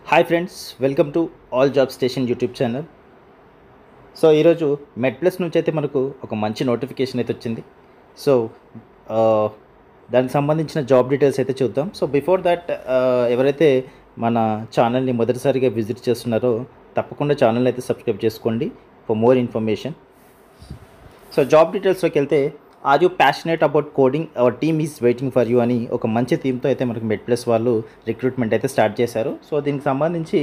Hi friends, welcome to all job station YouTube channel. So ఈరోజు మెడ్ plus నుంచి అయితే మనకు ఒక మంచి నోటిఫికేషన్ అయితే వచ్చింది. సో ఆ, దానికి సంబంధించిన జాబ్ డీటెయిల్స్ అయితే చూద్దాం. సో బిఫోర్ దట్ ఎవరైతే మన ఛానల్ని మొదటిసారిగా విజిట్ చేస్తున్నారో తప్పకుండా ఛానల్ని అయితే సబ్స్క్రైబ్ చేసుకోండి for more information. So job డీటెయిల్స్లోకి వెళ్తే, are you passionate about coding, our team is waiting for you అని ఒక మంచి థీమ్తో అయితే మనకు మెడ్ ప్లస్ వాళ్ళు రిక్రూట్మెంట్ అయితే స్టార్ట్ చేశారు. సో దీనికి సంబంధించి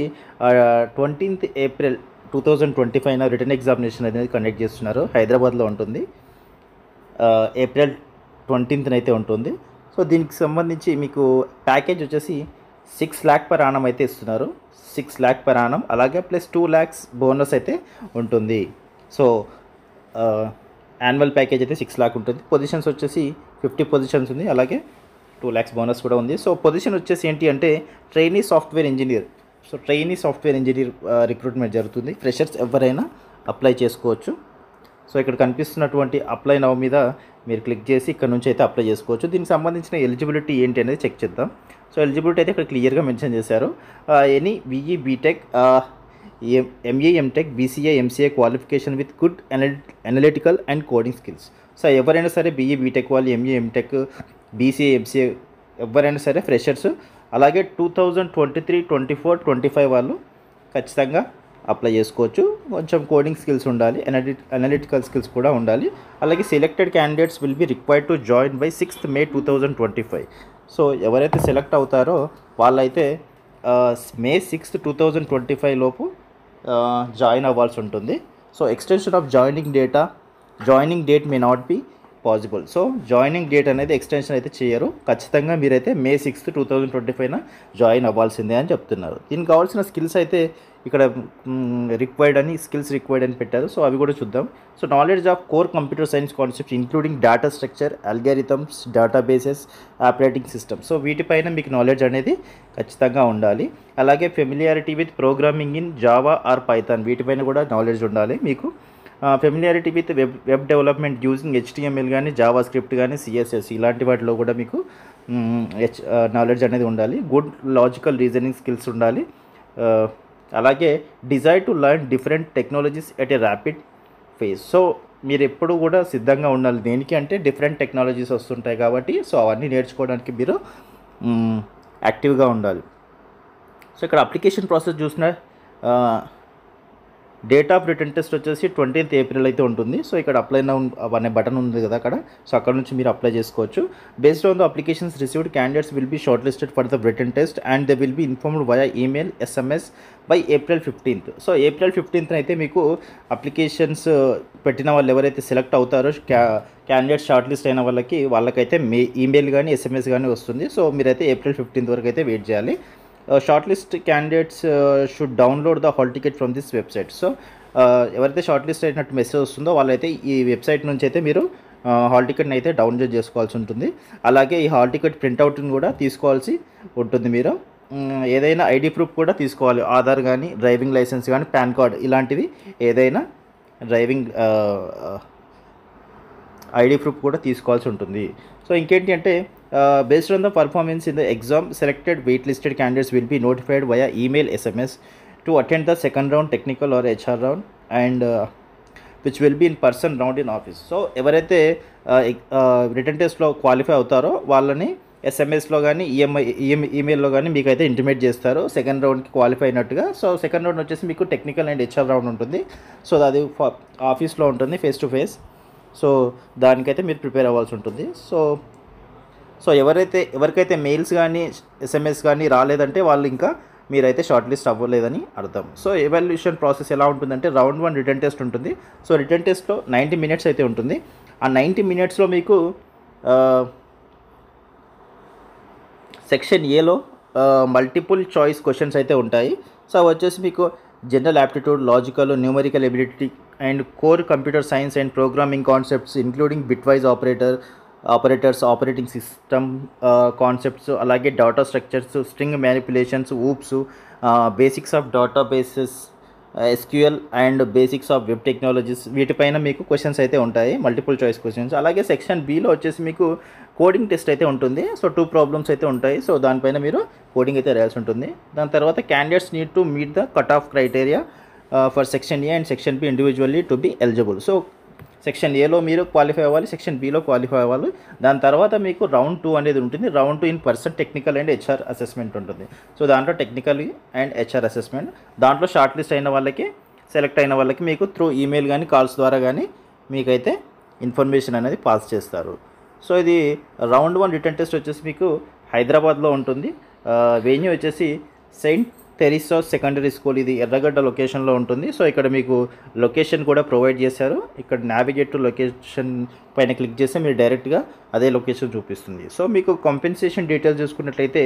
20th April 2025 రిటర్న్ ఎగ్జామినేషన్ అనేది కండక్ట్ చేస్తున్నారు. హైదరాబాద్లో ఉంటుంది. April 20th అయితే ఉంటుంది. సో దీనికి సంబంధించి మీకు ప్యాకేజ్ వచ్చేసి 6 lakh per annum అయితే ఇస్తున్నారు. 6 lakh per annum, అలాగే ప్లస్ 2 lakhs బోనస్ అయితే ఉంటుంది. సో యాన్యువల్ ప్యాకేజ్ అయితే 6 lakh ఉంటుంది. పొజిషన్స్ వచ్చేసి 50 పొజిషన్స్ ఉంది, అలాగే 2 lakhs బోనస్ కూడా ఉంది. సో పొజిషన్ వచ్చేసి ఏంటి అంటే trainee software engineer. So trainee software engineer recruitment జరుగుతుంది. ఫ్రెషర్స్ ఎవరైనా అప్లై చేసుకోవచ్చు. సో ఇక్కడ కనిపిస్తున్నటువంటి అప్లై నౌ మీద మీరు క్లిక్ చేసి ఇక్కడ నుంచి అయితే అప్లై చేసుకోవచ్చు. దీనికి సంబంధించిన ఎలిజిబిలిటీ ఏంటి అనేది చెక్ చేద్దాం. సో ఎలిజిబిలిటీ అయితే ఇక్కడ క్లియర్గా మెన్షన్ చేశారు. Any BE BTech, MA MTech, BCA MCA qualification with good analytical and coding skills. So ఎవరైనా సరే BE BTech వాళ్ళు, MA MTech, BCA MCA ఎవరైనా సరే ఫ్రెషర్స్, అలాగే 2023, 24, 25 వాళ్ళు ఖచ్చితంగా అప్లై చేసుకోవచ్చు. కొంచెం కోడింగ్ స్కిల్స్ ఉండాలి, అనలిటికల్ స్కిల్స్ కూడా ఉండాలి. అలాగే selected candidates will be required to join by 6th May 2025. So ఎవరైతే సెలెక్ట్ అవుతారో వాళ్ళైతే May 6th 2025 లోపు జాయిన్ అవ్వాల్సి ఉంటుంది. So extension of joining date may not be possible. So joining date అనేది ఎక్స్టెన్షన్ అయితే చేయరు. ఖచ్చితంగా మీరైతే May 6th 2025 జాయిన్ అవ్వాల్సిందే అని చెప్తున్నారు. దీనికి కావాల్సిన స్కిల్స్ అయితే ఇక్కడ రిక్వైర్డ్ అని పెట్టారు. సో అవి కూడా చూద్దాం. So knowledge of core computer science concepts including data structure, algorithms, databases, operating system. So వీటిపైన మీకు నాలెడ్జ్ అనేది ఖచ్చితంగా ఉండాలి. అలాగే familiarity with programming in Java or Python, వీటిపైన కూడా నాలెడ్జ్ ఉండాలి మీకు. Familiarity with web development using HTML కానీ, జావా స్క్రిప్ట్ కానీ, CSS ఇలాంటి వాటిలో కూడా మీకు నాలెడ్జ్ అనేది ఉండాలి. గుడ్ లాజికల్ రీజనింగ్ స్కిల్స్ ఉండాలి. అలాగే desire to learn different technologies at a rapid phase. So మీరు ఎప్పుడు కూడా సిద్ధంగా ఉండాలి. దేనికి అంటే డిఫరెంట్ టెక్నాలజీస్ వస్తుంటాయి కాబట్టి, సో అవన్నీ నేర్చుకోవడానికి మీరు యాక్టివ్గా ఉండాలి. సో ఇక్కడ అప్లికేషన్ ప్రాసెస్ చూసిన డేట్ ఆఫ్ రిటర్న్ టెస్ట్ వచ్చేసి 20th April అయితే ఉంటుంది. సో ఇక్కడ అప్లై నౌ అనే బటన్ ఉంది కదా అక్కడ. సో అక్కడ నుంచి మీరు అప్లై చేసుకోవచ్చు. Based on the applications received, candidates will be short listed for the return test and they will be informed via email, SMS by April 15th. So April 15th అయితే మీకు applications పెట్టిన వాళ్ళు ఎవరైతే select అవుతారో, candidate short list అయిన వాళ్ళకైతే email కానీ, SMS కానీ వస్తుంది. సో మీరైతే April 15th వరకు అయితే వెయిట్ చేయాలి. Short list candidates should download the hall ticket from this website. So ఎవరైతే షార్ట్ లిస్ట్ అయినట్టు మెసేజ్ వస్తుందో వాళ్ళైతే ఈ వెబ్సైట్ నుంచి అయితే మీరు హాల్ టికెట్ని అయితే డౌన్లోడ్ చేసుకోవాల్సి ఉంటుంది. అలాగే ఈ హాల్ టికెట్ ప్రింట్అవుట్ని కూడా తీసుకోవాల్సి ఉంటుంది. మీరు ఏదైనా ID ప్రూఫ్ కూడా తీసుకోవాలి. ఆధార్ కానీ, డ్రైవింగ్ లైసెన్స్ కానీ, పాన్ కార్డ్ ఇలాంటివి ఏదైనా డ్రైవింగ్ ID ప్రూఫ్ కూడా తీసుకోవాల్సి ఉంటుంది. సో ఇంకేంటి అంటే based on the performance in the exam, selected waitlisted candidates will be notified via email, SMS to attend the second round technical or HR round and which will be in person round in office. So ఎవరైతే return టెస్ట్లో qualify అవుతారో వాళ్ళని SMSలో కానీ, ఈమెయిల్లో కానీ మీకు అయితే intimate చేస్తారు second రౌండ్కి qualify అయినట్టుగా. సో సెకండ్ రౌండ్ వచ్చేసి మీకు టెక్నికల్ అండ్ HR రౌండ్ ఉంటుంది. సో అది ఆఫీస్లో ఉంటుంది, ఫేస్ టు ఫేస్. సో దానికైతే మీరు ప్రిపేర్ అవ్వాల్సి ఉంటుంది. సో ఎవరికైతే మెయిల్స్ కానీ, SMS కానీ రాలేదంటే వాళ్ళు ఇంకా మీరైతే షార్ట్ లిస్ట్ అవ్వలేదని అర్థం. సో ఎవాల్యుయేషన్ ప్రాసెస్ ఎలా ఉంటుందంటే, రౌండ్ 1 రిటర్న్ టెస్ట్ ఉంటుంది. సో రిటర్న్ టెస్ట్లో 90 minutes అయితే ఉంటుంది. ఆ 90 minutesలో మీకు సెక్షన్ Aలో మల్టిపుల్ చాయిస్ క్వశ్చన్స్ అయితే ఉంటాయి. సో అవి వచ్చేసి మీకు general aptitude, logical, numerical ability and core computer science and programming concepts including bitwise operators, operating system concepts, అలాగే data structures, string manipulations, oops, basics of databases, SQL and basics of web technologies వీటిపైన మీకు questions అయితే ఉంటాయి, multiple choice questions. అలాగే section below వచ్చేసి మీకు coding test అయితే ఉంటుంది. సో 2 ప్రాబ్లమ్స్ అయితే ఉంటాయి. సో దానిపైన మీరు కోడింగ్ అయితే రాయాల్సి ఉంటుంది. దాని తర్వాత candidates need to meet the cut off criteria for section A and section B individually to be eligible. So section ఏలో మీరు క్వాలిఫై అవ్వాలి, సెక్షన్ బిలో క్వాలిఫై అవ్వాలి. దాని తర్వాత మీకు రౌండ్ 2 అనేది ఉంటుంది. Round 2 in person technical and HR assessment ఉంటుంది. సో దాంట్లో టెక్నికల్ అండ్ హెచ్ఆర్ అసెస్మెంట్, దాంట్లో షార్ట్ లిస్ట్ అయిన వాళ్ళకి, సెలెక్ట్ అయిన వాళ్ళకి మీకు త్రూ ఈమెయిల్ కానీ కాల్స్ ద్వారా కానీ మీకైతే ఇన్ఫర్మేషన్ అనేది పాస్ చేస్తారు. సో ఇది రౌండ్ 1 రిటర్న్ టెస్ట్ వచ్చేసి మీకు హైదరాబాద్లో ఉంటుంది. వెన్యూ వచ్చేసి సెయింట్ తెరిసా సెకండరీ స్కూల్, ఇది ఎర్రగడ్డ లొకేషన్లో ఉంటుంది. సో ఇక్కడ మీకు లొకేషన్ కూడా ప్రొవైడ్ చేశారు. ఇక్కడ నావిగేట్ టు లొకేషన్ పైన క్లిక్ చేస్తే మీరు డైరెక్ట్గా అదే లొకేషన్ చూపిస్తుంది. సో మీకు కాంపెన్సేషన్ డీటెయిల్స్ చూసుకున్నట్లయితే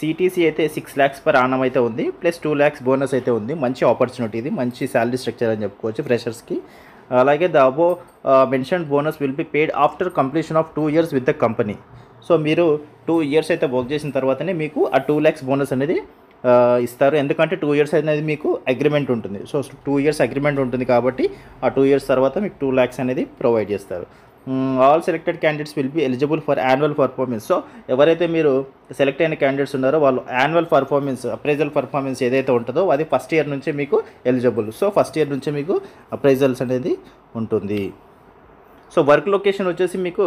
సిటీసీ అయితే 6 lakhs per annum అయితే ఉంది, ప్లస్ 2 lakhs బోనస్ అయితే ఉంది. మంచి ఆపర్చునిటీ ఇది, మంచి శాలరీ స్ట్రక్చర్ అని చెప్పుకోవచ్చు ఫ్రెషర్స్కి. అలాగే the above mention bonus will be paid after completion of 2 years with the company. So మీరు 2 years అయితే వర్క్ చేసిన తర్వాతనే మీకు ఆ 2 lakhs బోనస్ అనేది ఇస్తారు. ఎందుకంటే 2 years అనేది మీకు అగ్రిమెంట్ ఉంటుంది. సో 2 years అగ్రిమెంట్ ఉంటుంది కాబట్టి ఆ 2 years తర్వాత మీకు 2 lakhs అనేది ప్రొవైడ్ చేస్తారు. All selected candidates will be eligible for annual performance. So ఎవరైతే మీరు సెలెక్ట్ అయిన క్యాండిడేట్స్ ఉన్నారో వాళ్ళు యాన్యువల్ పర్ఫార్మెన్స్, అప్రైజల్ పర్ఫార్మెన్స్ ఏదైతే ఉంటుందో అది ఫస్ట్ ఇయర్ నుంచే మీకు ఎలిజిబుల్. సో ఫస్ట్ ఇయర్ నుంచే మీకు అప్రైజల్స్ అనేది ఉంటుంది. సో వర్క్ లొకేషన్ వచ్చేసి మీకు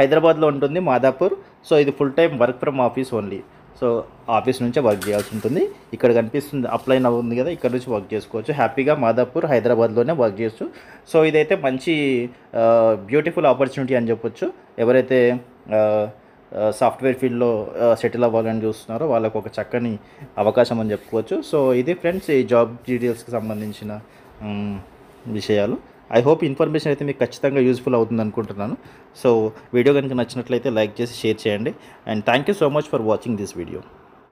హైదరాబాద్లో ఉంటుంది, మాదాపూర్. సో ఇది full time work from office only. So office నుంచే వర్క్ చేయాల్సి ఉంటుంది. ఇక్కడ కనిపిస్తుంది అప్లై నవ్ ఉంది కదా, ఇక్కడ నుంచి వర్క్ చేసుకోవచ్చు. హ్యాపీగా మాదాపూర్, హైదరాబాద్లోనే వర్క్ చేయొచ్చు. సో ఇదైతే మంచి బ్యూటిఫుల్ ఆపర్చునిటీ అని చెప్పొచ్చు. ఎవరైతే సాఫ్ట్వేర్ ఫీల్డ్లో సెటిల్ అవ్వాలని చూస్తున్నారో వాళ్ళకు ఒక చక్కని అవకాశం అని చెప్పుకోవచ్చు. సో ఇది ఫ్రెండ్స్ ఈ జాబ్ డీటెయిల్స్కి సంబంధించిన విషయాలు. ఐ హోప్ ఇన్ఫర్మేషన్ అయితే మీకు ఖచ్చితంగా యూజ్ఫుల్ అవుతుంది అనుకుంటున్నాను. సో వీడియో కనుక నచ్చినట్లయితే లైక్ చేసి షేర్ చేయండి. And thank you so much for watching this video.